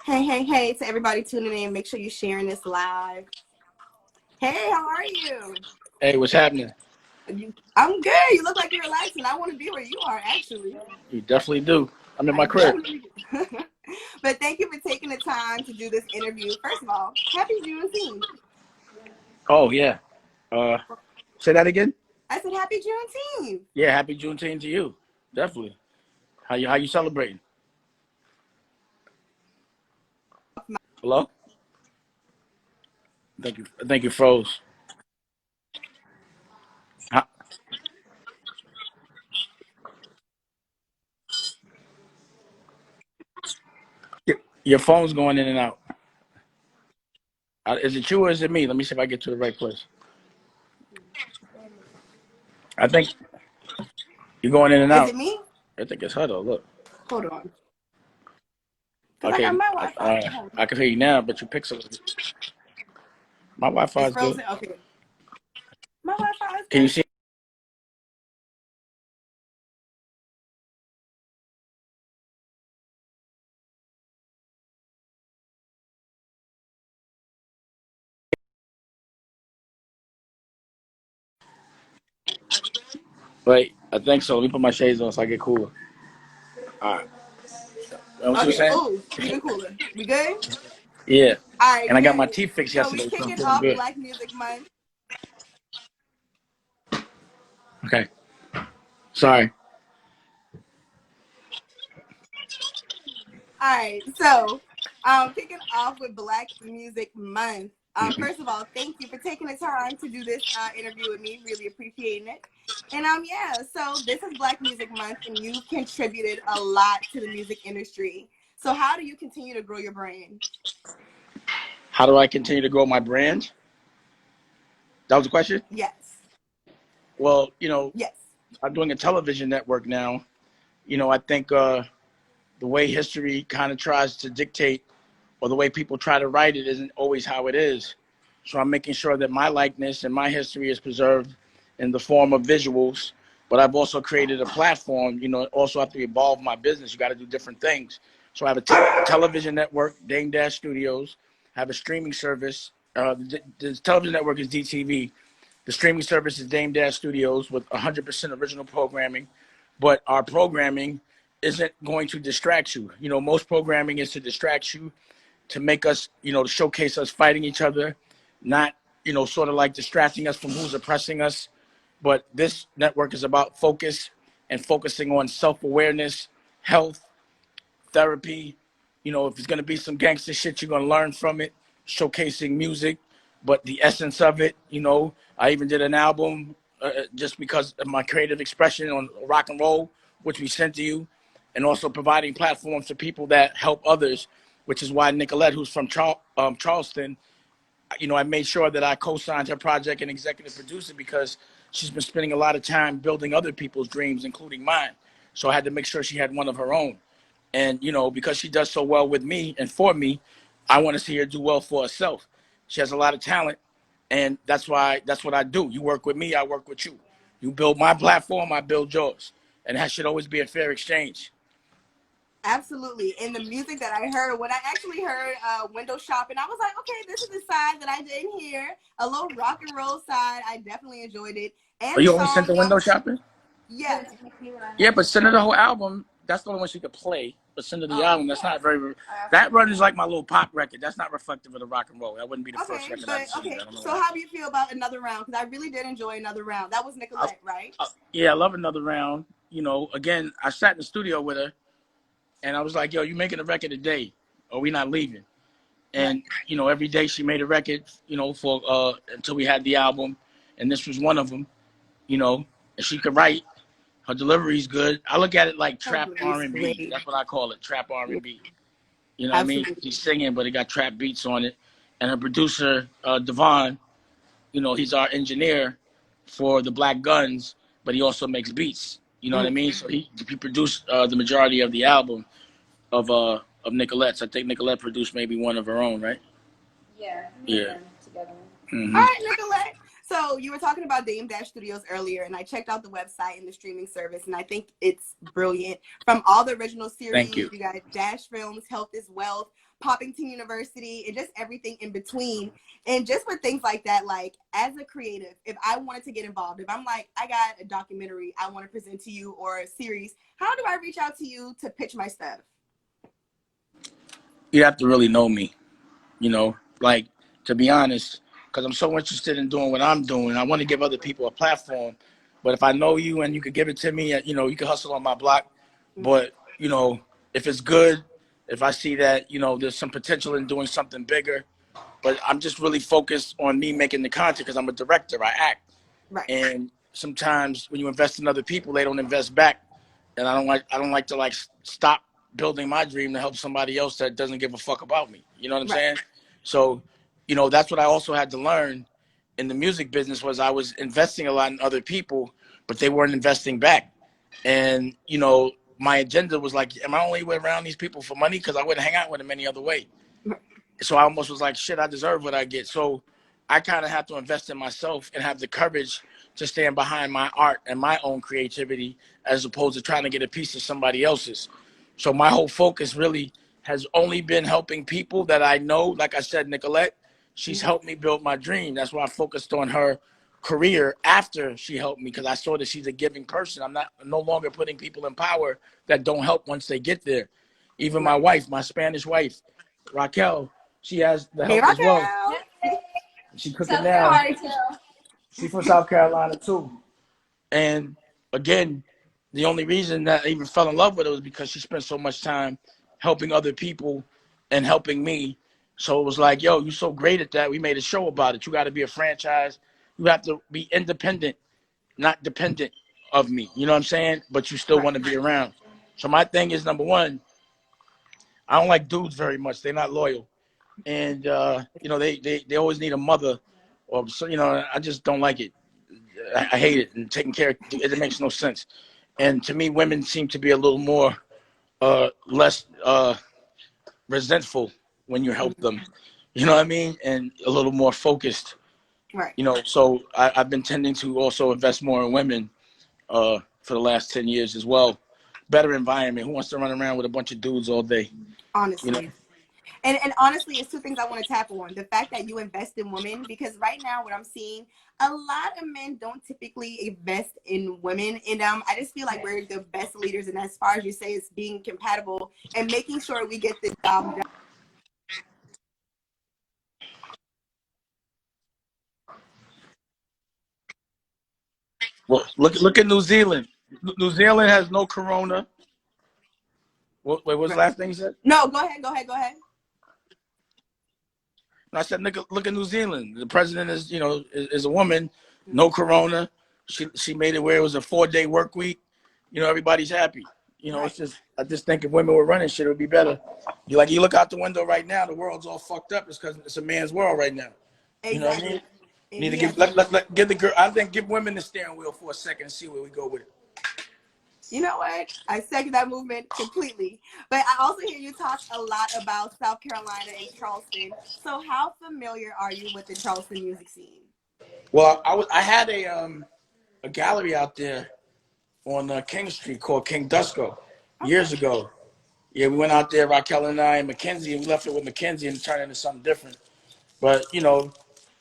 Hey to everybody tuning in. Make sure you're sharing this live. Hey, how are you? Hey, what's happening? I'm good. You look like you're relaxing. I want to be where you are, actually. You definitely do. I'm in I my crib. definitely do. But thank you for taking the time to do this interview. First of all, happy Juneteenth. Oh yeah. Uh, say that again. I said happy Juneteenth. Yeah, happy Juneteenth to you. Definitely. How you celebrating? Hello. Thank you, froze. Huh? Your phone's going in and out. Is it you or is it me? Let me see if I get to the right place. I think you're going in and Is it out. me? I think it's her though. Look. Hold on. Because I got Okay. my Wi-Fi. I can hear you now, but your pixels. My Wi-Fi It's is good. frozen. Okay. My Wi-Fi is Can you good. see? Wait, I think so. Let me put my shades on so I get cooler. All right. You know what you were Okay. saying? Oh, even cooler. We good? Yeah. All right, And I got my good. teeth fixed So we yesterday, so I'm kicking feeling off good. Black Music Month. Okay. Sorry. All right, so kicking off with Black Music Month. First of all, thank you for taking the time to do this interview with me. Really appreciating it. And yeah, so this is Black Music Month, and you've contributed a lot to the music industry. So how do you continue to grow your brand? How do I continue to grow my brand? That was the question? Yes. Well, Yes. I'm doing a television network now. I think the way history kind of tries to dictate or the way people try to write it isn't always how it is. So I'm making sure that my likeness and my history is preserved in the form of visuals. But I've also created a platform. Also have to evolve my business. You got to do different things. So I have a television network, Dame Dash Studios. I have a streaming service. The television network is DTV. The streaming service is Dame Dash Studios with 100% original programming. But our programming isn't going to distract you. Most programming is to distract you, to make us, to showcase us fighting each other, not, sort of like distracting us from who's oppressing us. But this network is about focus and focusing on self-awareness, health, therapy. If it's going to be some gangster shit, you're going to learn from it, showcasing music, but the essence of it, I even did an album just because of my creative expression on rock and roll, which we sent to you, and also providing platforms for people that help others, which is why Nicolette, who's from Charleston, I made sure that I co-signed her project and executive produced it because she's been spending a lot of time building other people's dreams, including mine. So I had to make sure she had one of her own. And, because she does so well with me and for me, I want to see her do well for herself. She has a lot of talent, and that's what I do. You work with me, I work with you. You build my platform, I build yours. And that should always be a fair exchange. Absolutely. And the music that I heard, when I actually heard Window Shopping, I was like, okay, this is the side that I didn't hear. A little rock and roll side. I definitely enjoyed it. Oh, And the you only sent song, the window shopping? yes. Yeah, but send her the whole album. That's the only one she could play. But send her the album. That's not very. That run is like my little pop record. That's not reflective of the rock and roll. That wouldn't be the first Okay, record I'd but sing. okay. I don't know So why. how do you feel about Another Round? Because I really did enjoy Another Round. That was Nicolette, right? Yeah, I love Another Round. Again, I sat in the studio with her, and I was like, "Yo, you making a record today, or we not leaving?" And Right. every day she made a record. For until we had the album, and this was one of them. And she could write. Her delivery's good. I look at it like Her trap delivery is R&B. great. That's what I call it, trap Yeah, R&B. You know what I mean? absolutely. She's singing, but it got trap beats on it. And her producer, Devon, he's our engineer for the Black Guns, but he also makes beats. You know what I Mhm. mean? So he produced the majority of the album of Nicolette's. I think Nicolette produced maybe one of her own, right? Yeah. All Hmm. right, Nicolette. So you were talking about Dame Dash Studios earlier, and I checked out the website and the streaming service, and I think it's brilliant. From all the original Thank series, you. you got Dash Films, Health is Wealth, Poppington University, and just everything in between. And just with things like that, like as a creative, if I wanted to get involved, if I'm like, I got a documentary I want to present to you or a series, how do I reach out to you to pitch my stuff? You have to really know me, you know, like, to be honest, because I'm so interested in doing what I'm doing. I want to give other people a platform. But if I know you and you could give it to me, you know, you can hustle on my block. But, you know, if it's good, if I see that, you know, there's some potential in doing something bigger, but I'm just really focused on me making the content because I'm a director. I act. Right. And sometimes when you invest in other people, they don't invest back. And I don't like to like stop building my dream to help somebody else that doesn't give a fuck about me. You know what I'm saying? So, you know, that's what I also had to learn in the music business was I was investing a lot in other people, but they weren't investing back. And, you know, my agenda was like, am I only around these people for money? Because I wouldn't hang out with them any other way. So I almost was like, shit, I deserve what I get. So I kind of have to invest in myself and have the courage to stand behind my art and my own creativity as opposed to trying to get a piece of somebody else's. So my whole focus really has only been helping people that I know. Like I said, Nicolette, she's helped me build my dream. That's why I focused on her career after she helped me because I saw that she's a giving person. I'm no longer putting people in power that don't help once they get there. Even my wife, my Spanish wife, Raquel, she has the Hey, help as well. Raquel. She cooking now. She's from South Carolina too. And again, the only reason that I even fell in love with her was because she spent so much time helping other people and helping me. So it was like, yo, you're so great at that. We made a show about it. You got to be a franchise. You have to be independent, not dependent of me. You know what I'm saying? But you still want to be around. So my thing is, number one, I don't like dudes very much. They're not loyal. And, you know, they always need a mother. Or, so, you know, I just don't like it. I hate it. And taking care of it makes no sense. And to me, women seem to be a little more less resentful when you help them. You know what I mean? And a little more focused. Right. You know, so I've been tending to also invest more in women for the last 10 years as well. Better environment. Who wants to run around with a bunch of dudes all day? Honestly. You know? And honestly, it's two things I want to tap on. The fact that you invest in women, because right now what I'm seeing, a lot of men don't typically invest in women. And I just feel like we're the best leaders. And as far as you say, it's being compatible and making sure we get the job done. Well, look at New Zealand. New Zealand has no corona. Wait, what was the last thing you said? No, go ahead. I said, look at New Zealand. The president is, you know, is a woman, no corona. She made it where it was a 4-day work week. You know, everybody's happy. You know, it's just I just think if women were running shit, it would be better. You look out the window right now, the world's all fucked up. It's because it's a man's world right now. You know what I mean? Need to give the girl. I think give women the steering wheel for a second and see where we go with it. You know what? I second that movement completely. But I also hear you talk a lot about South Carolina and Charleston. So how familiar are you with the Charleston music scene? Well, I had a gallery out there on King Street called King Dusko years ago. Yeah, we went out there, Raquel and I and Mackenzie, and we left it with Mackenzie and turned it into something different. But, you know,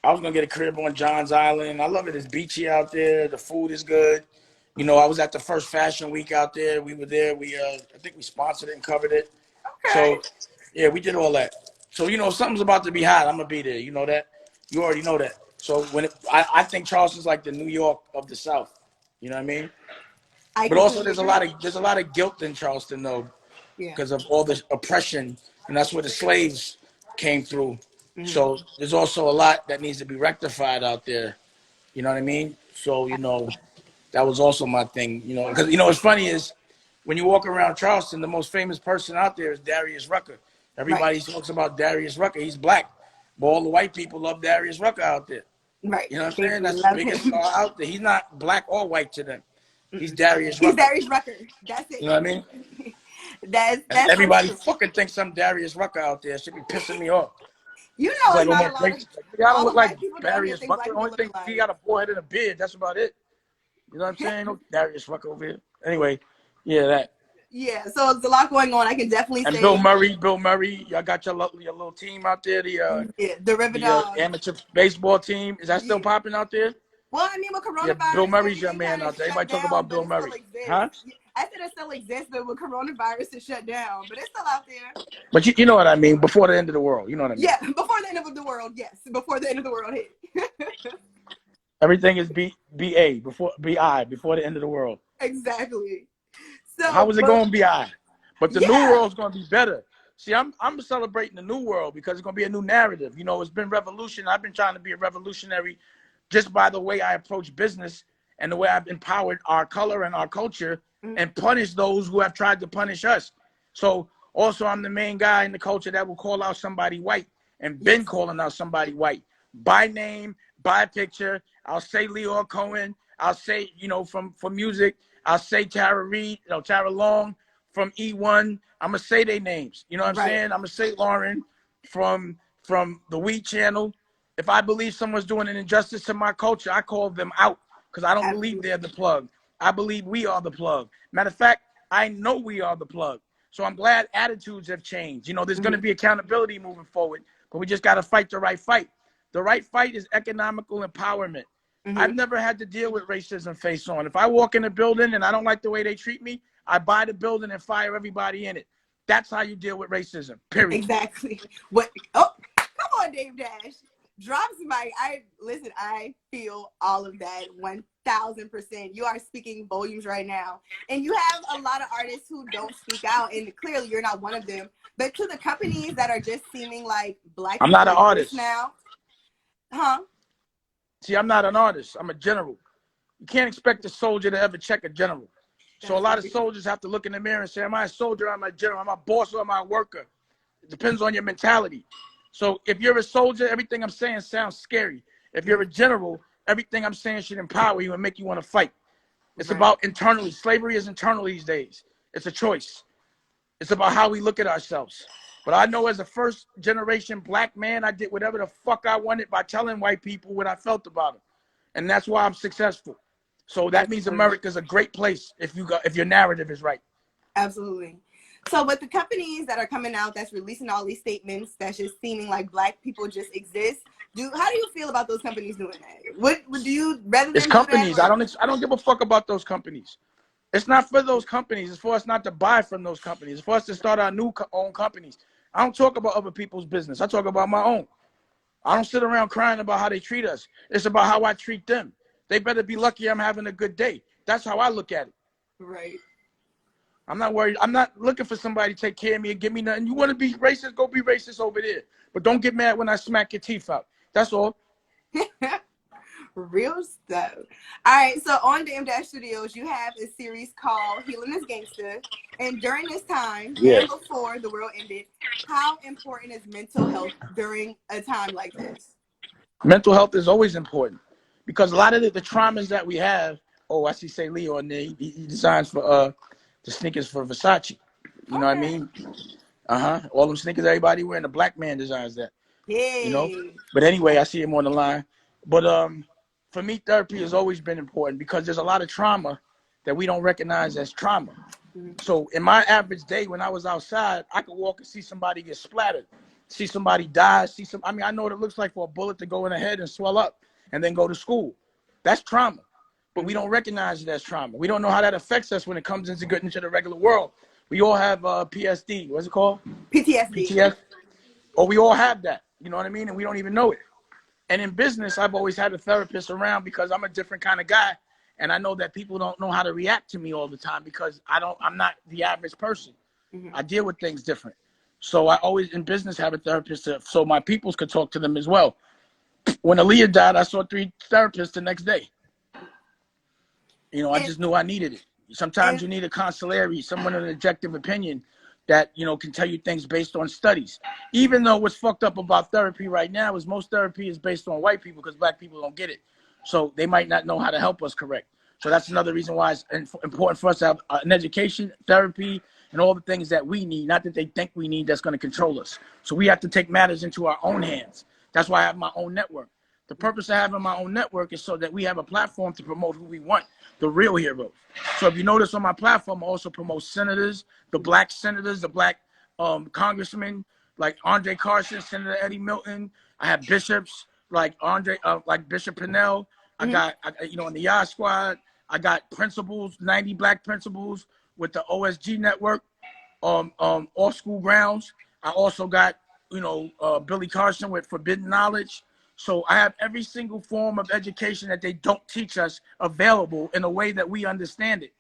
I was going to get a crib on John's Island. I love it. It's beachy out there. The food is good. You know, I was at the first fashion week out there. We were there. I think we sponsored it and covered it. Okay. So, yeah, we did all that. So, you know, if something's about to be hot, I'm going to be there. You know that? You already know that. So, I think Charleston's like the New York of the South. You know what I mean? But also there's a lot of guilt in Charleston, though, because of all the oppression. And that's where the slaves came through. So there's also a lot that needs to be rectified out there. You know what I mean? So, you know, that was also my thing, you know, because, you know, what's funny is when you walk around Charleston, the most famous person out there is Darius Rucker. Everybody talks about Darius Rucker. He's black. But all the white people love Darius Rucker out there. Right. You know what I'm saying? That's the biggest star out there. He's not black or white to them. He's Darius Rucker. He's Darius Rucker. That's it. You know what I mean? That's everybody fucking thinks I'm Darius Rucker out there. Should be pissing me off. You know, like, not a lot of, I don't look like people Darius Rucker. The only thing he got a forehead and a beard. That's about it. You know what I'm saying? No Darius Rucker over here. Anyway, yeah, that. Yeah, so it's a lot going on. I can definitely And say, Bill Murray, y'all got your little team out there, yeah, the River the Dogs. amateur baseball team. Is that still Yeah. popping out there? Well, I mean, with Yeah, Bill coronavirus, Murray's your everything man kind of out there. shut Everybody talk down, about but Bill it still Murray, exists. huh? Yeah, I said it still exists, but with coronavirus, it shut down, but it's still out there. But you know what I mean. Before the end of the world, you know what I mean. Yeah, before the end of the world, yes. Before the end of the world hit. Everything is BA before the end of the world. Exactly. How So, is it but going BI? But the new yeah, world's going to be better. See, I'm celebrating the new world because it's going to be a new narrative. You know, it's been revolution. I've been trying to be a revolutionary just by the way I approach business and the way I've empowered our color and our culture and punish those who have tried to punish us. So also I'm the main guy in the culture that will call out somebody white and been yes, calling out somebody white by name, by picture. I'll say Leo Cohen. I'll say, you know, from music, I'll say Tara Reid, you know, Tara Long from E1. I'm gonna say their names. You know what I'm right, saying? I'm gonna say Lauren from the Wheat Channel. If I believe someone's doing an injustice to my culture, I call them out because I don't believe absolutely, they're the plug. I believe we are the plug. Matter of fact, I know we are the plug. So I'm glad attitudes have changed. You know, there's going to be accountability moving forward, but we just got to fight the right fight. The right fight is economical empowerment. I've never had to deal with racism face on. If I walk in a building and I don't like the way they treat me, I buy the building and fire everybody in it. That's how you deal with racism, period. exactly. What? Oh, come on, Dave Dash. Drop somebody. I feel all of that 1000%. You are speaking volumes right now. And you have a lot of artists who don't speak out, and clearly you're not one of them. But to the companies that are just seeming like black I'm people not an exist artist. now, huh? See, I'm not an artist. I'm a general. You can't expect a soldier to ever check a general. So a That's lot of very true. soldiers have to look in the mirror and say, am I a soldier? Am I a general? Am I a boss or am I a worker? It depends on your mentality. So if you're a soldier, everything I'm saying sounds scary. If you're a general, everything I'm saying should empower you and make you want to fight. It's Right. about internally. Slavery is internal these days. It's a choice. It's about how we look at ourselves. But I know as a first generation black man, I did whatever the fuck I wanted by telling white people what I felt about them. And that's why I'm successful. So that means Absolutely. America's a great place if your narrative is right. Absolutely. So with the companies that are coming out that's releasing all these statements that's just seeming like black people just exist, how do you feel about those companies doing that? What do you rather It's them do that companies. I or don't give a fuck about those companies. It's not for those companies. It's for us not to buy from those companies. It's for us to start our own companies. I don't talk about other people's business. I talk about my own. I don't sit around crying about how they treat us. It's about how I treat them. They better be lucky I'm having a good day. That's how I look at it. right? I'm not worried. I'm not looking for somebody to take care of me and give me nothing. You want to be racist? Go be racist over there. But don't get mad when I smack your teeth out. That's all. Real stuff. All right, so on the M Studios, you have a series called Healing is Gangster. And during this time Yeah. and before the world ended, how important is mental health during a time like this? Mental health is always important because a lot of the traumas that we have. Oh, I see Say Leo on there. He designs for the sneakers for Versace. You know what I Okay. mean? All them sneakers everybody wearing. The black man designs that. You know. Yay. But anyway, I see him on the line. But for me, therapy has always been important because there's a lot of trauma that we don't recognize as trauma. So in my average day, when I was outside, I could walk and see somebody get splattered, see somebody die, I mean, I know what it looks like for a bullet to go in the head and swell up and then go to school. That's trauma. But we don't recognize it as trauma. We don't know how that affects us when it comes into getting into the regular world. We all have PSD. What's it called? PTSD. PTS. Or we all have that. You know what I mean? And we don't even know it. And in business, I've always had a therapist around because I'm a different kind of guy. And I know that people don't know how to react to me all the time because I'm not the average person. I deal with things different. So I always in business have a therapist so my peoples could talk to them as well. When Aaliyah died, I saw 3 therapists the next day. You know, I And just knew I needed it. Sometimes and you need a consigliere, someone with an objective opinion that, you know, can tell you things based on studies. Even though what's fucked up about therapy right now is most therapy is based on white people because black people don't get it. So they might not know how to help us correct. So that's another reason why it's important for us to have an education, therapy, and all the things that we need, not that they think we need that's going to control us. So we have to take matters into our own hands. That's why I have my own network. The purpose of having my own network is so that we have a platform to promote who we want, the real heroes. So if you notice on my platform, I also promote senators, the black senators, the black congressmen, like Andre Carson, Senator Eddie Milton. I have bishops like like Bishop Pinnell. I got, in the Yard Squad, I got principals, 90 black principals with the OSG network, off school grounds. I also got, Billy Carson with Forbidden Knowledge. So I have every single form of education that they don't teach us available in a way that we understand it.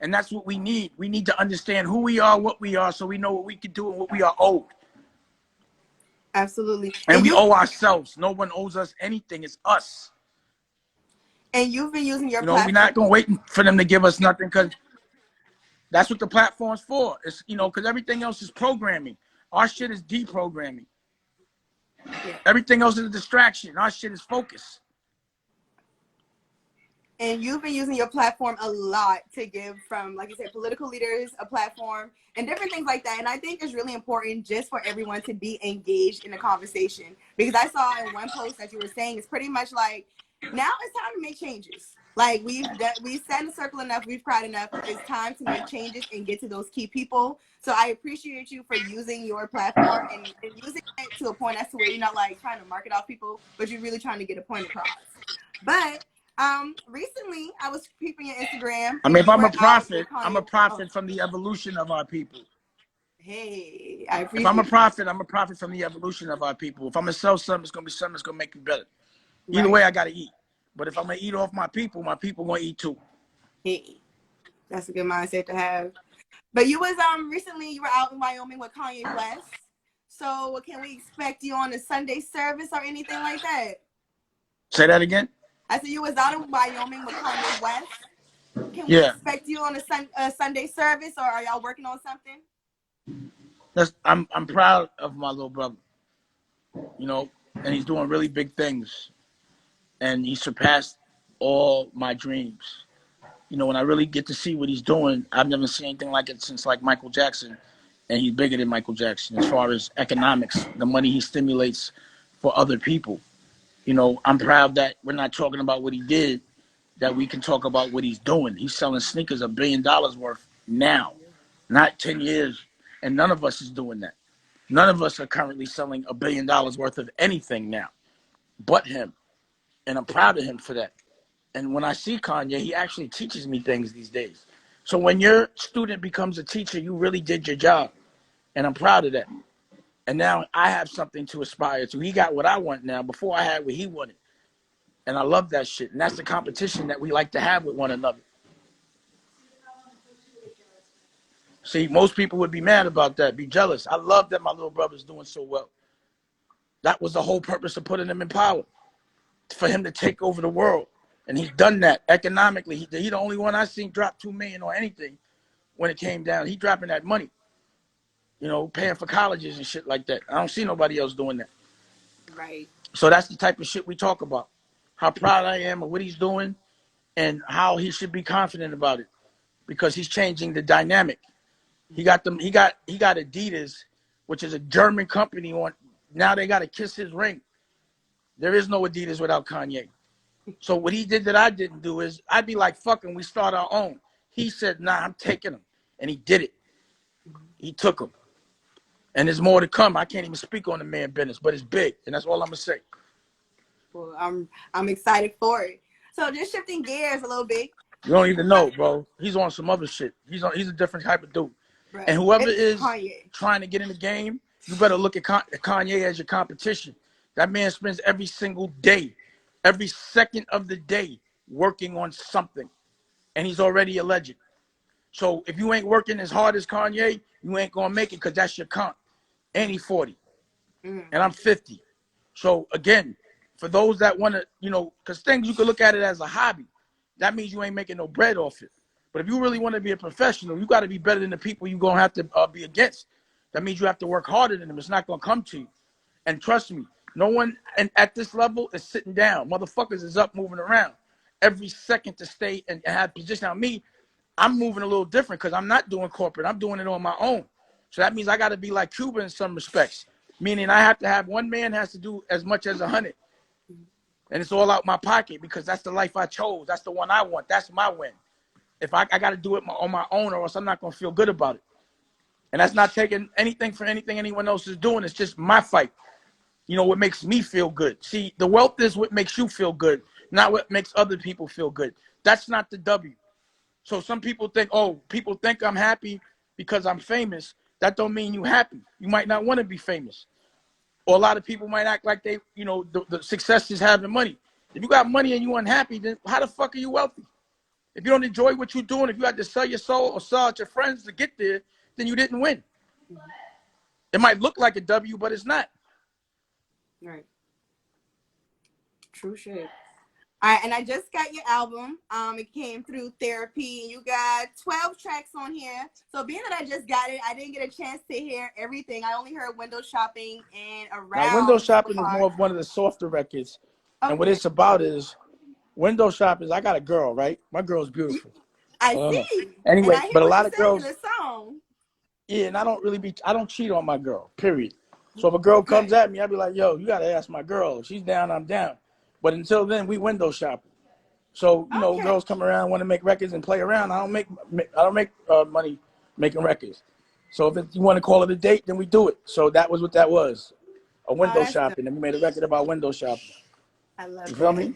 And that's what we need. We need to understand who we are, what we are, so we know what we can do and what we are owed. Absolutely. And we owe ourselves. No one owes us anything. It's us. And you've been using your platform. We're not going to wait for them to give us nothing, because that's what the platform's for. It's, because everything else is programming. Our shit is deprogramming. Yeah. Everything else is a distraction. Our shit is focus. And you've been using your platform a lot to give from, like you said, political leaders a platform and different things like that. And I think it's really important just for everyone to be engaged in the conversation, because I saw in one post that you were saying it's pretty much like, now it's time to make changes. Like we've sat in a circle enough, we've cried enough. It's time to make changes and get to those key people. So I appreciate you for using your platform and using it to a point as to where you're not like trying to market off people, but you're really trying to get a point across. But recently I was peeping your Instagram. I mean, if I'm a prophet, I'm a prophet from the evolution of our people. Hey, I appreciate If I'm a prophet, I'm a prophet from the evolution of our people. If I'm gonna sell something, it's gonna be something that's gonna make you better. Either way, I gotta eat. But if I'm gonna eat off my people gonna eat too. Hey, that's a good mindset to have. But you was recently you were out in Wyoming with Kanye West. So can we expect you on a Sunday service or anything like that? Say that again. I said you was out in Wyoming with Kanye West. Can we expect you on a Sunday service, or are y'all working on something? I'm proud of my little brother. And he's doing really big things. And he surpassed all my dreams. When I really get to see what he's doing, I've never seen anything like it since like Michael Jackson. And he's bigger than Michael Jackson as far as economics, the money he stimulates for other people. I'm proud that we're not talking about what he did, that we can talk about what he's doing. He's selling sneakers $1 billion worth now, not 10 years. And none of us is doing that. None of us are currently selling $1 billion worth of anything now, but him. And I'm proud of him for that. And when I see Kanye, he actually teaches me things these days. So when your student becomes a teacher, you really did your job. And I'm proud of that. And now I have something to aspire to. He got what I want now. Before I had what he wanted. And I love that shit. And that's the competition that we like to have with one another. See, most people would be mad about that, be jealous. I love that my little brother's doing so well. That was the whole purpose of putting him in power. For him to take over the world. And he's done that economically. He's the only one I seen drop $2 million or anything when it came down. He dropping that money. Paying for colleges and shit like that. I don't see nobody else doing that. Right. So that's the type of shit we talk about. How proud I am of what he's doing and how he should be confident about it. Because he's changing the dynamic. He got Adidas, which is a German company now they gotta kiss his ring. There is no Adidas without Kanye. So what he did that I didn't do is I'd be like, fucking, we start our own. He said, nah, I'm taking them. And he did it. He took them. And there's more to come. I can't even speak on the man business, but it's big. And that's all I'm going to say. Well, I'm excited for it. So just shifting gears a little bit. You don't even know, bro. He's on some other shit. He's a different type of dude. Right. And whoever is Kanye trying to get in the game, you better look at Kanye as your competition. That man spends every single day, every second of the day working on something. And he's already a legend. So if you ain't working as hard as Kanye, you ain't going to make it because that's your comp. And he's 40. And I'm 50. So again, for those that want to, because things you could look at it as a hobby. That means you ain't making no bread off it. But if you really want to be a professional, you got to be better than the people you're going to have to be against. That means you have to work harder than them. It's not going to come to you. And trust me, no one at this level is sitting down. Motherfuckers is up moving around every second to stay and have position. Now me, I'm moving a little different because I'm not doing corporate. I'm doing it on my own. So that means I got to be like Cuba in some respects, meaning I have to have one man has to do as much as 100. And it's all out my pocket because that's the life I chose. That's the one I want. That's my win. If I got to do it on my own, or else I'm not going to feel good about it. And that's not taking anything for anything anyone else is doing. It's just my fight. You know, what makes me feel good. See, the wealth is what makes you feel good, not what makes other people feel good. That's not the W. So some people think, oh, people think I'm happy because I'm famous. That don't mean you happy. You might not want to be famous. Or a lot of people might act like they, you know, the success is having money. If you got money and you unhappy, then how the fuck are you wealthy? If you don't enjoy what you're doing, if you had to sell your soul or sell out your friends to get there, then you didn't win. It might look like a W, but it's not. Right. True shit. All right, and I just got your album. It came through Therapy. You got 12 tracks on here. So being that I just got it, I didn't get a chance to hear everything. I only heard Window Shopping and Now, Window Around so Shopping is far. more of one of the softer records. And what Okay. it's about is Window Shopping is I got a girl, right? My girl's beautiful. I see. And I Anyway, hear but a what lot you of say in girls, the song. yeah, and I don't cheat on my girl, period. So if a girl comes Right. at me, I'll be like, yo, you got to ask my girl. If she's down, I'm down. But until then, we window shopping. So, you know, Okay. girls come around, want to make records and play around. I don't make money making records. So if you want to call it a date, then we do it. So that was what that was, a Oh, window that's dope. shopping. And we made a record about window shopping. I love You feel that. me?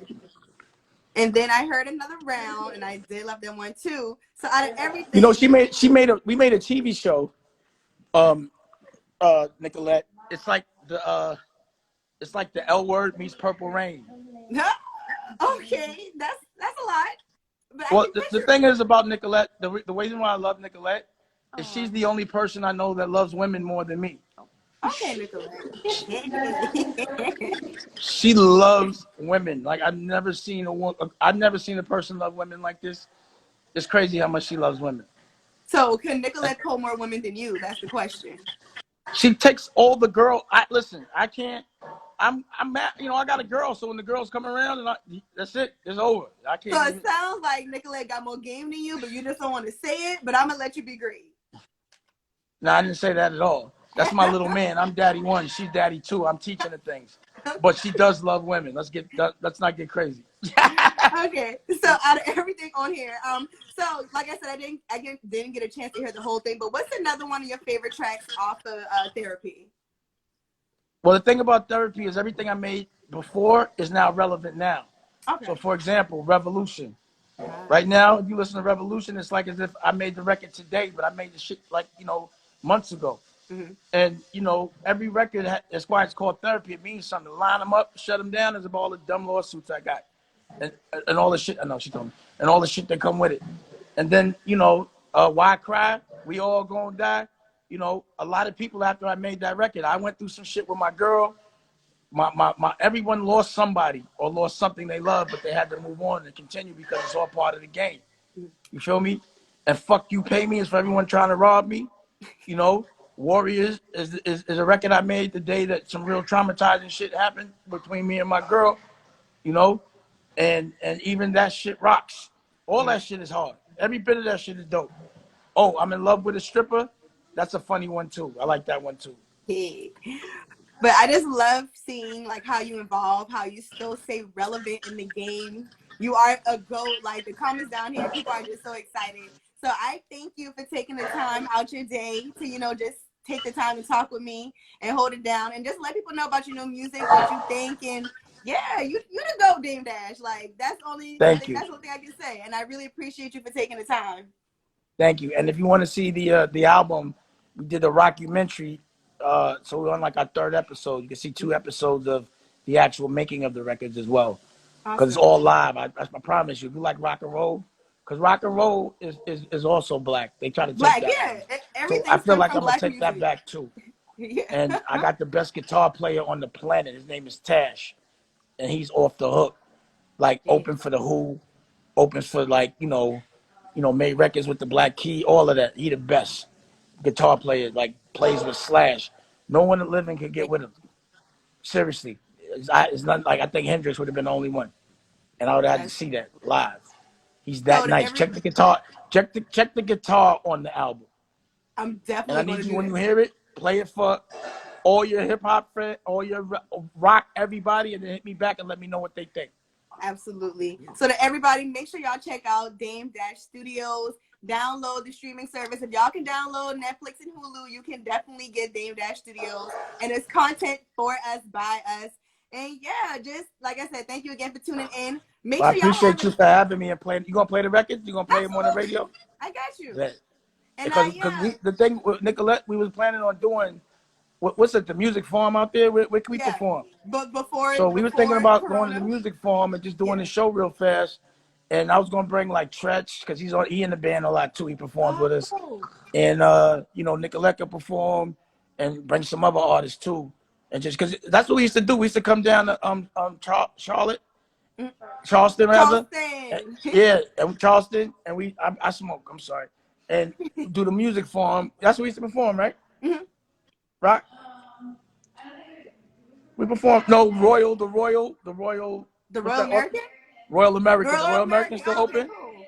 And then I heard Another Round, and I did love that one too. So out of You know, everything, we made a TV show, Nicolette. It's like the L Word meets Purple Rain. okay, that's a lot, but I Well, can the picture thing it. is about Nicolette, the reason why I love Nicolette is she's Oh, the only person I know that loves women more than me. okay, Nicolette. She loves women. Like I've never seen a person love women like this. It's crazy how much she loves women. So can Nicolette pull more women than you? That's the question. She takes all the girl. Listen. I can't. I'm mad. You know, I got a girl, so when the girls come around, that's it. It's over. I So can't it even. sounds like Nicolette got more game than you, but you just don't want to say it. But I'm gonna let you be great. No, I didn't say that at all. That's my little man. I'm daddy one. She's daddy two. I'm teaching her things, but she does love women. Let's not get crazy. Okay, so out of everything on here, so like I said, didn't get a chance to hear the whole thing. But what's another one of your favorite tracks off of Therapy? Well, the thing about Therapy is everything I made before is now relevant now. So, Okay. for example, Revolution. Ah. Right now, if you listen to Revolution, it's like as if I made the record today, but I made the shit like, months ago. Mm-hmm. And, every record, that's why it's called Therapy. It means something. Line them up, shut them down is about all the dumb lawsuits I got. And all the shit, I know she told me, and all the shit that come with it. And then, Why Cry? We All Gonna Die. A lot of people after I made that record, I went through some shit with my girl. My everyone lost somebody or lost something they loved, but they had to move on and continue because it's all part of the game. You feel me? And Fuck You Pay Me is for everyone trying to rob me. Warriors is a record I made the day that some real traumatizing shit happened between me and my girl. You know, and even that shit rocks. All that shit is hard. Every bit of that shit is dope. Oh, I'm in love with a stripper. That's a funny one too. I like that one too. Yeah. But I just love seeing like how you evolve, how you still stay relevant in the game. You are a GOAT. Like the comments down here, people are just so excited. So I thank you for taking the time out your day to, just take the time to talk with me and hold it down and just let people know about your new music, what you think, and yeah, you the GOAT, Dame Dash. Like that's Thank you. the only thing I can say. And I really appreciate you for taking the time. Thank you. And if you want to see the album, we did a rockumentary. So we're on like our third episode. You can see 2 episodes of the actual making of the records as well. Because it's Awesome. all live. I promise you. If you like rock and roll, because rock and roll is also black. They try to take Black, that from yeah. me. So I Everything feel stems like from I'm going to Black take that music. back too. Yeah. And I got the best guitar player on the planet. His name is Tash. And he's off the hook. Like Yeah. open for the Who, opens for like, made records with the Black Key, all of that. He the best guitar player, like plays with Slash. No one living could get with him. Seriously. It's not like I think Hendrix would have been the only one. And I would have had to That's see that live. He's so that to nice. every Check the guitar. Check the guitar on the album. I'm And I definitely going need to you do when you that. hear it, play it for all your hip hop friends, all your rock, everybody, and then hit me back and let me know what they think. Absolutely. So to everybody, make sure y'all check out Dame Dash Studios. Download the streaming service. If y'all can download Netflix and Hulu, you can definitely get Dame Dash Studios. And it's content for us, by us. And yeah, just like I said, thank you again for tuning in. Make Well, sure I y'all appreciate you for having me and playing. You gonna play the records? You gonna play them on the radio? I got you. Yeah. And Because yeah. the thing with Nicolette, we was planning on doing what's it, the music farm out there? Where can we perform? But before We were thinking about Corona, going to the music farm and just doing the show real fast. And I was gonna bring like Tretch because he in the band a lot too. He performs with us. And you know, Nicolette could perform and bring some other artists too. And just because that's what we used to do. We used to come down to Charleston rather. Yeah, and Charleston, and I smoke. I'm sorry, and do the music farm. That's what we used to perform, right? Mm-hmm. Right. We performed the Royal American. Royal American. The Royal American still open? Cool.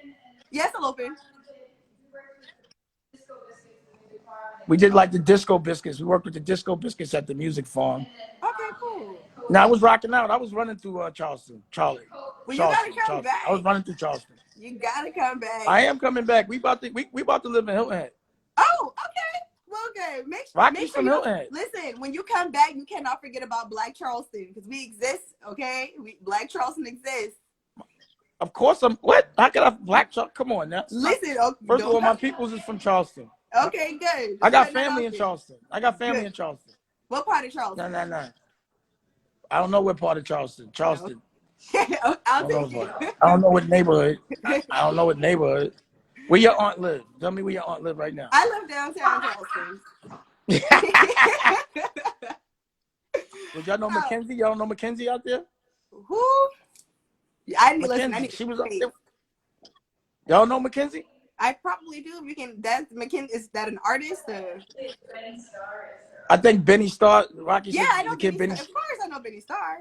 Yes, still open. We did like the Disco Biscuits. We worked with the Disco Biscuits at the music farm. Okay, cool. Now I was rocking out. I was running through Charleston. Well, you gotta come back. I was running through Charleston. You gotta come back. I am coming back. We about to live in Hilton Head. Oh, okay. Well, okay. Rocky's from Hilton Head. Listen, when you come back, you cannot forget about Black Charleston because we exist. Okay, Black Charleston exists. Of course, what? How can I Black Charleston? Come on now. Listen, first of all, my peoples is from Charleston. Okay, good. I got family in Charleston. In Charleston. What part of Charleston? No. I don't know what part of Charleston. Charleston. I'll take it. I don't know what neighborhood. I don't know what neighborhood. Where your aunt live? Tell me where your aunt live right now. I live downtown Charleston. Well, y'all know Mackenzie? Y'all don't know Mackenzie out there? Who? I didn't Mackenzie. Listen. She was up there. Y'all know Mackenzie? I probably do. That's Mackenzie. Is that an artist? I think Benny Starr. Rocky. Yeah, I know Benny Benny Starr. Of course, I know Benny Starr.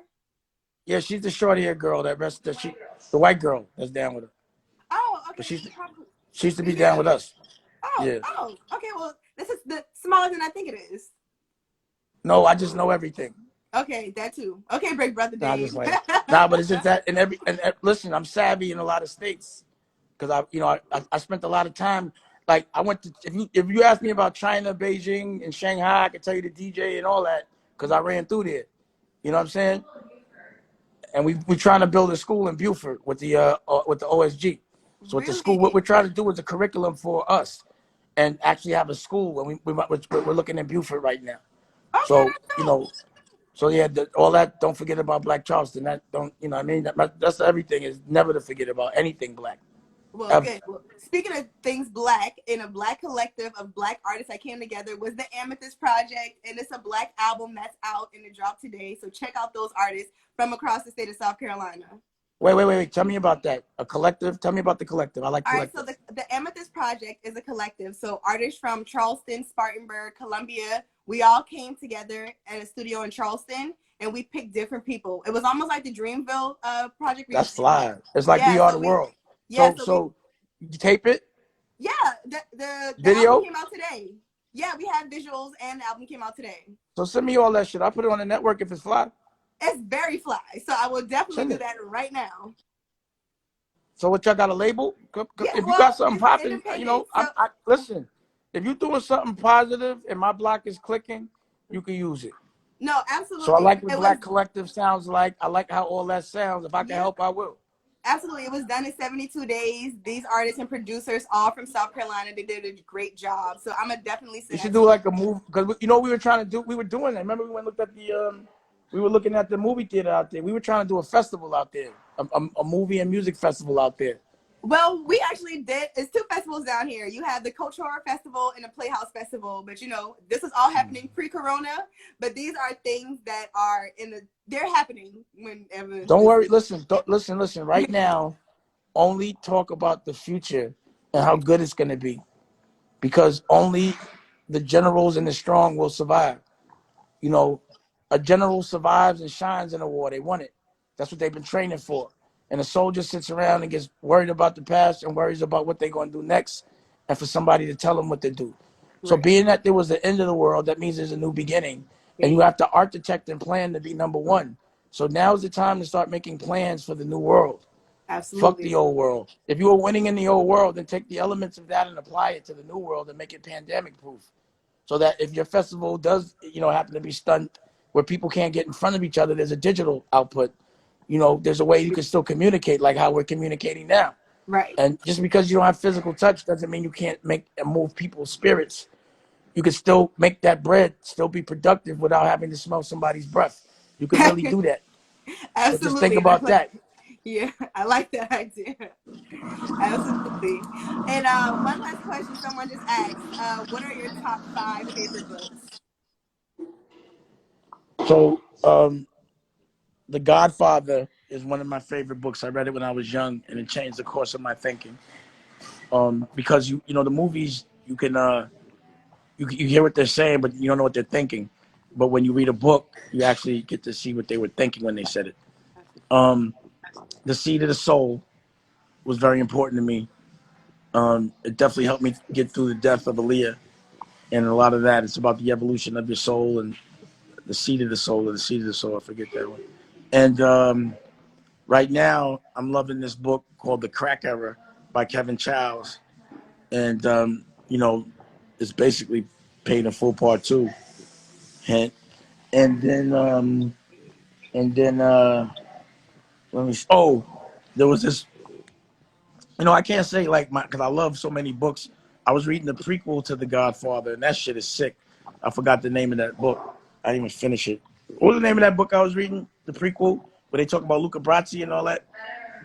Yeah, she's the short-haired girl. The white girl that's down with her. Oh, okay. But she used to be down with us. Oh, yeah. Oh, okay. Well, this is smaller than I think it is. No, I just know everything. Okay, that too. Okay, Big Brother Dave. But it's just that and listen, I'm savvy in a lot of states because I spent a lot of time. Like I went to if you ask me about China, Beijing, and Shanghai, I can tell you the DJ and all that because I ran through there. You know what I'm saying? And we're trying to build a school in Beaufort with the OSG. So with the school, what we're trying to do is a curriculum for us, and actually have a school. And we're looking at Beaufort right now. Okay, so yeah, all that. Don't forget about Black Charleston. That don't I mean that's everything. Is never to forget about anything Black. Well, okay. Well, speaking of things Black, in a Black collective of Black artists that came together was the Amethyst Project, and it's a Black album that's out and it dropped today. So check out those artists from across the state of South Carolina. Wait. Tell me about that. A collective? Tell me about the collective. I like collectives. All right, so the Amethyst Project is a collective. So artists from Charleston, Spartanburg, Columbia, we all came together at a studio in Charleston, and we picked different people. It was almost like the Dreamville project. That's fly. It's like We Are the World. Yeah, so you tape it? Yeah, the video album came out today. Yeah, we have visuals, and the album came out today. So send me all that shit. I'll put it on the network if it's fly. It's very fly. So I will definitely do that right now. So what y'all got a label? If you got something popping, listen. If you're doing something positive and my block is clicking, you can use it. No, absolutely. So I like what Black Collective sounds like. I like how all that sounds. If I can help, I will. Absolutely. It was done in 72 days. These artists and producers, all from South Carolina, they did a great job. So I'm going to definitely say you should do like a movie. Because, we were trying to do, we were doing that. Remember we went and looked at we were looking at the movie theater out there. We were trying to do a festival out there, a movie and music festival out there. Well, we actually did. It's two festivals down here. You have the Culture Horror Festival and the Playhouse Festival. But, this is all happening pre-corona. But these are things that are they're happening whenever. Don't worry. Listen. Right now, only talk about the future and how good it's going to be. Because only the generals and the strong will survive. A general survives and shines in a war. They want it. That's what they've been training for. And a soldier sits around and gets worried about the past and worries about what they're going to do next and for somebody to tell them what to do. Right. So being that there was the end of the world, that means there's a new beginning. and you have to architect and plan to be number one. So now's the time to start making plans for the new world. Fuck the Absolutely. old world. If you were winning in the old world, then take the elements of that and apply it to the new world and make it pandemic proof. So that if your festival does, happen to be stunt where people can't get in front of each other, there's a digital output. There's a way you can still communicate like how we're communicating now. Right. And just because you don't have physical touch doesn't mean you can't make and move people's spirits. You can still make that bread, still be productive without having to smell somebody's breath. You can really do that. So just think Absolutely. And about that. yeah, I like that idea. Absolutely. And one last question someone just asked, what are your top 5 favorite books? So The Godfather is one of my favorite books. I read it when I was young, and it changed the course of my thinking. Because the movies you hear what they're saying, but you don't know what they're thinking. But when you read a book, you actually get to see what they were thinking when they said it. The Seed of the Soul was very important to me. It definitely helped me get through the death of Aaliyah, and a lot of that. It's about the evolution of your soul and the seed of the soul, or the seed of the soul. I forget that one. And right now, I'm loving this book called The Crack Era by Kevin Childs, and it's basically Paid in Full Part Two. And and then let me. Oh, there was this. I can't say like because I love so many books. I was reading the prequel to The Godfather, and that shit is sick. I forgot the name of that book. I didn't even finish it. What was the name of that book I was reading? The prequel, where they talk about Luca Brasi and all that,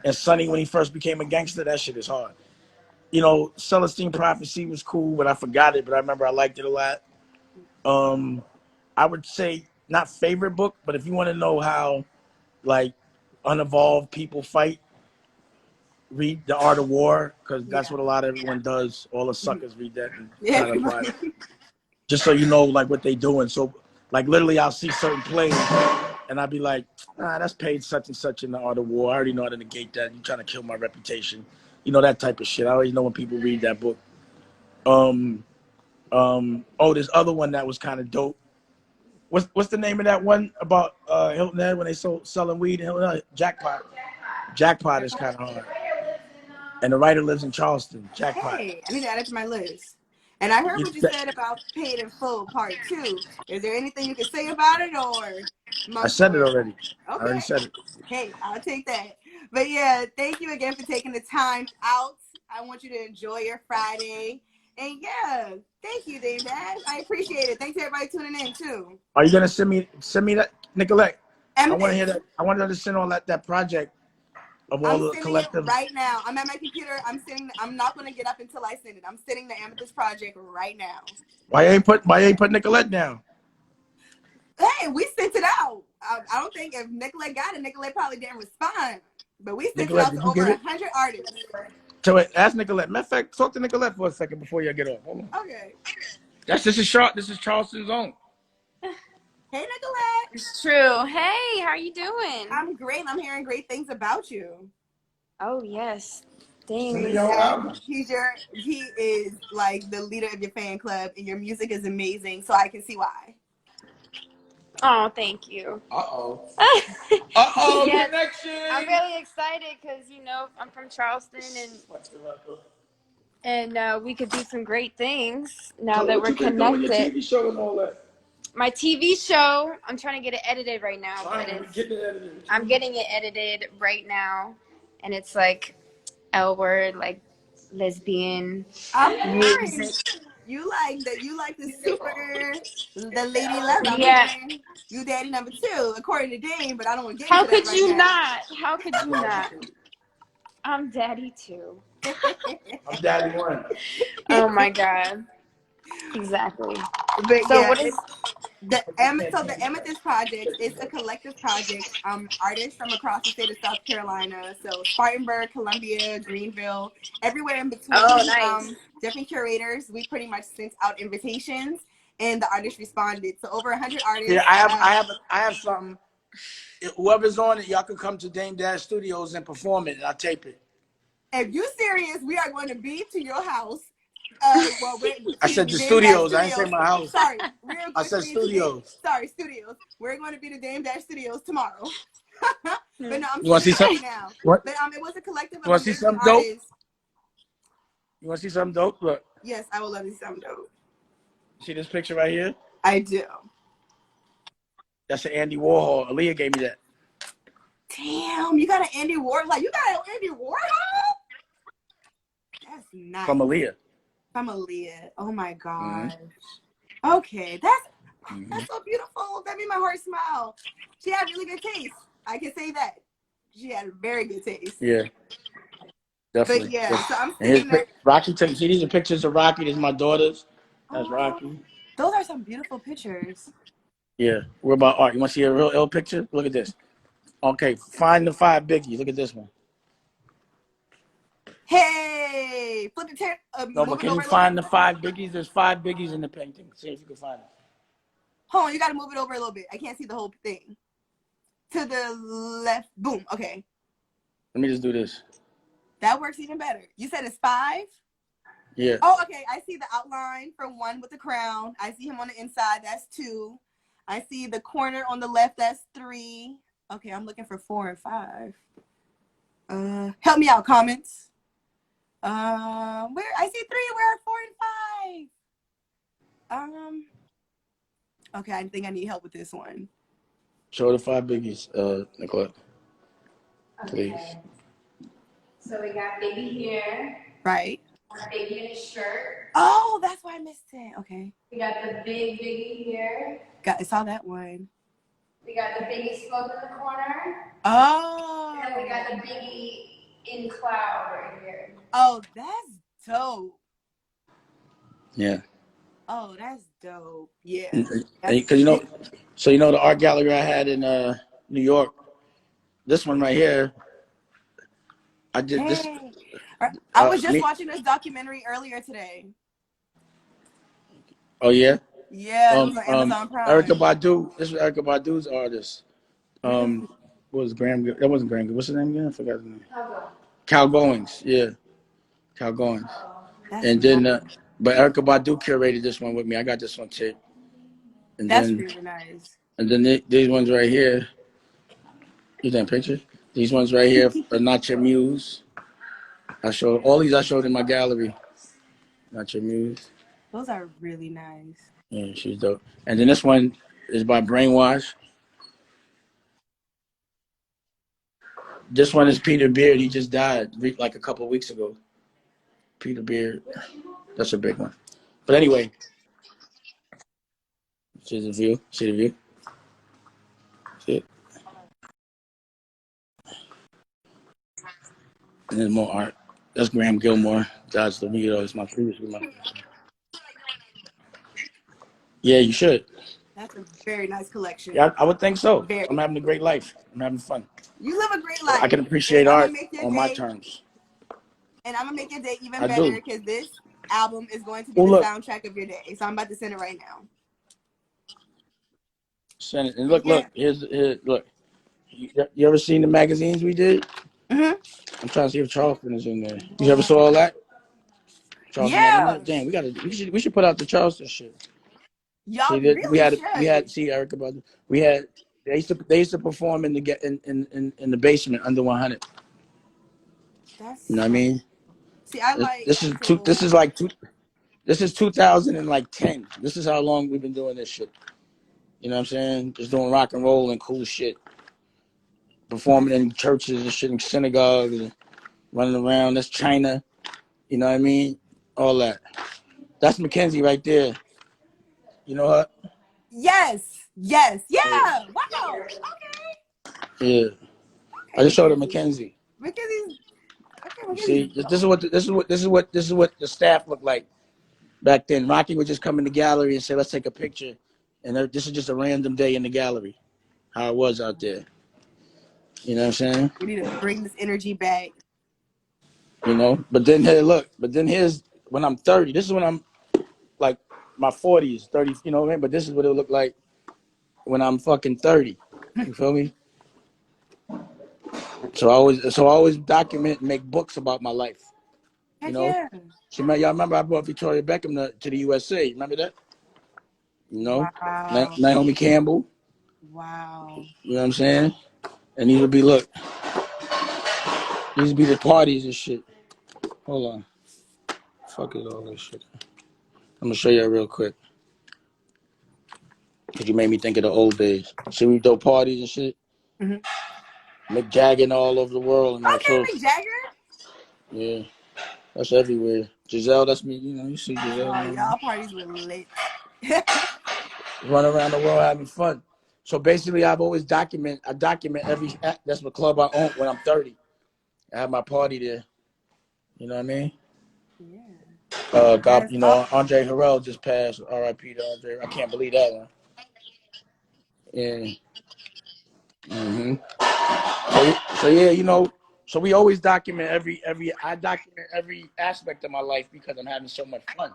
and Sonny when he first became a gangster. That shit is hard. Celestine Prophecy was cool, but I forgot it. But I remember I liked it a lot. I would say not favorite book, but if you want to know how like unevolved people fight, read The Art of War, because that's Yeah. what a lot of everyone does. All the suckers read that and Yeah, try to apply it. Just so you know like what they doing. So like literally I'll see certain plays and I'll be like, that's paid such and such in The Art of War. I already know how to negate that. You're trying to kill my reputation. That type of shit. I always know when people read that book. There's other one that was kind of dope. What's the name of that one about Hilton Head when they selling weed in Hilton Head? Jackpot. Jackpot is kind of hard. And the writer lives in Charleston. Jackpot. hey, I need to add it to my list. And I heard You, what you said about Paid in Full Part 2. Is there anything you can say about it, or I most said it or already. I already okay? said it. Hey, I'll take that. But yeah, thank you again for taking the time out. I want you to enjoy your Friday. And yeah, thank you, Dame Dash. I appreciate it. Thanks everybody tuning in too. Are you gonna send me that, Nicolette? I want to hear Amethyst, that. I wanted to send all that project of all I'm the sending it collective. right now. I'm at my computer. I'm not gonna get up until I send it. I'm sending the Amethyst project right now. Why you ain't put Nicolette down? Hey, we sent it out. I don't think if Nicolette got it, Nicolette probably didn't respond. But we sent it Nicolette, out to did you over get it? 100 artists. So ask Nicolette. Matter of fact, talk to Nicolette for a second before you get off. Hold on. Okay. This is Sharp. This is Charleston's own. Hey, Nicolette. It's true. Hey, how are you doing? I'm great. I'm hearing great things about you. Oh yes. Dang. Send me He your said album. he is like the leader of your fan club, and your music is amazing. So I can see why. Oh, thank you. Uh-oh. Yes, Connection. I'm really excited because I'm from Charleston and we could do some great things now So that what we're you been doing your connected. TV show and all that? My TV show, I'm trying to get it edited right now, but I'm getting it edited right now, and it's like L word, like lesbian I'm music. hearing you like the super the lady love. I'm Yeah. hearing you daddy number 2, according to Dame, but I don't want to get How into that could right you now. not? How could you not? I'm daddy too. I'm Daddy One. Oh my god. Exactly. But So yeah, what is the Amethyst Project is a collective project. Artists from across the state of South Carolina, so Spartanburg, Columbia, Greenville, everywhere in Oh between. nice. Different curators. We pretty much sent out invitations, and the artists responded. So over 100 Yeah, artists. I have something. Whoever's on it, y'all can come to Dame Dash Studios and perform it, and I'll tape it. If you serious, we are going to be to your house. Well, I said the Dame Dash studios. I didn't say Studios. my house. Sorry, we're going I to said be studios. Sorry, studios. We're going to be the Dame Dash Studios tomorrow. But no, I'm You want to see seeing it right something? now. What? But it was a collective You of want to see amazing something dope? artists. You want to see something dope? Look. Yes, I would love to see something dope. See this picture right here? I do. That's an Andy Warhol. Aaliyah gave me that. Damn, you got an Andy Warhol. Like, you got an Andy Warhol? That's nice. From Aaliyah. From Aaliyah. Oh my gosh. Mm-hmm. Okay, that's so beautiful. That made my heart smile. She had really good taste. I can say that. She had very good taste. Yeah, definitely. But yeah, so I'm and sitting there. Rocky took. See, these are pictures of Rocky. These are my daughters. That's Rocky. Those are some beautiful pictures. Yeah. What about art? You want to see a real ill picture? Look at this. Okay, find the 5 biggies. Look at this one. Hey, flip the chair. No, but can you find the 5 biggies? There's 5 biggies in the painting. See if you can find them. Hold on, you got to move it over a little bit. I can't see the whole thing. To the left. Boom. Okay. Let me just do this. That works even better. You said it's 5? Yeah. Oh, okay. I see the outline for 1 with the crown. I see him on the inside. That's 2. I see the corner on the left. That's 3. Okay, I'm looking for 4 and 5. Help me out, comments. Where I see 3. Where are 4 and 5? Okay, I think I need help with this one. Show the 5 biggies, Nicolette. Please. Okay. So we got Biggie here. Right. Biggie in his shirt. Oh, that's why I missed it. Okay. We got the big Biggie here. I saw that one. We got the Biggie smoke in the corner. Oh. And then we got the Biggie in cloud right here. Oh, that's dope. Yeah. Oh, that's dope. Yeah. Because you know the art gallery I had in New York. This one right here. I did this. I was just watching this documentary earlier today. Oh yeah. Yeah, it was on Amazon Prime. Erykah Badu. This was Erykah Badu's artist. What was Graham? That wasn't Graham. What's his name again? I forgot his name. Cal Goings. Yeah. Cal Goings. And then, but Erykah Badu curated this one with me. I got this one too. And that's really nice. And then these ones right here. You that picture? These ones right here are Not Your Muse. I showed in my gallery. Not Your Muse. Those are really nice. Yeah, she's dope. And then this one is by Brainwash. This one is Peter Beard. He just died like a couple of weeks ago. Peter Beard. That's a big one. But anyway. See the view? See the view? See it? And then more art. That's Graham Gilmore. Dodge the Vito. It's my previous one. Yeah, you should. That's a very nice collection. Yeah, I would think so. I'm having a great life. I'm having fun. You live a great life. I can appreciate art on my terms. And I'm going to make your day even better because this album is going to be the soundtrack of your day. So I'm about to send it right now. Send it. And look, here's look. You ever seen the magazines we did? Mm-hmm. I'm trying to see if Charleston is in there. You ever saw all that? Charleston, yeah. Damn, we should put out the Charleston shit. Y'all really should. We had Erykah Badu. They used to perform in the basement under 100. You know what I mean? See, I like this is 2010. This is how long we've been doing this shit. You know what I'm saying? Just doing rock and roll and cool shit. Performing in churches and shit, in synagogues, and running around. That's China. You know what I mean? All that. That's Mackenzie right there. You know her? Yes. Yeah. Wow. Okay. Yeah. I just showed her Mackenzie. Mackenzie's. Okay, see, this is what the staff looked like back then. Rocky would just come in the gallery and say, "Let's take a picture," and this is just a random day in the gallery. How it was out there. You know what I'm saying? We need to bring this energy back. You know, but then here's when I'm 30. This is when I'm like my 40s, 30. You know what I mean? But this is what it look like when I'm fucking 30. You feel me? So I always document and make books about my life. You know, y'all remember I brought Victoria Beckham to the USA. Remember that? You know, Wow. Naomi Campbell. Wow. You know what I'm saying? And these would be these would be the parties and shit. Hold on. Fuck is all this shit? I'm gonna show you real quick. Cause you made me think of the old days. See, we do parties and shit. Mick Jagger all over the world and all sorts. Mick Jagger. Yeah, that's everywhere. Giselle, that's me. You know, you see Giselle. Oh, y'all parties were lit. Run around the world having fun. So basically, I document every. That's the club I own when I'm 30. I have my party there. You know what I mean? Yeah. God, you know, Andre Harrell just passed. R.I.P. to Andre. I can't believe that one. Yeah. So yeah, you know, so we always document I document every aspect of my life because I'm having so much fun.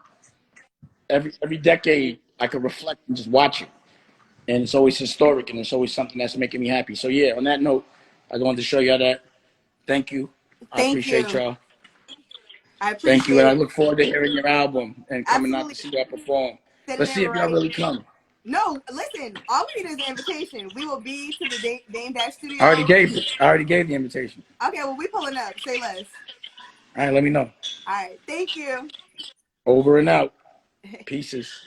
Every decade I could reflect and just watch it. And it's always historic and it's always something that's making me happy. So yeah, on that note, I wanted to show y'all that. Thank you. I appreciate y'all. I appreciate Thank you, and I look forward to hearing your album and coming out to see y'all perform. Let's see if y'all really come. No, listen, all we need is an invitation. We will be to the Dame Dash studio. I already gave the invitation. Okay, well, we pulling up. Say less. All right, let me know. All right, thank you. Over and out. Pieces.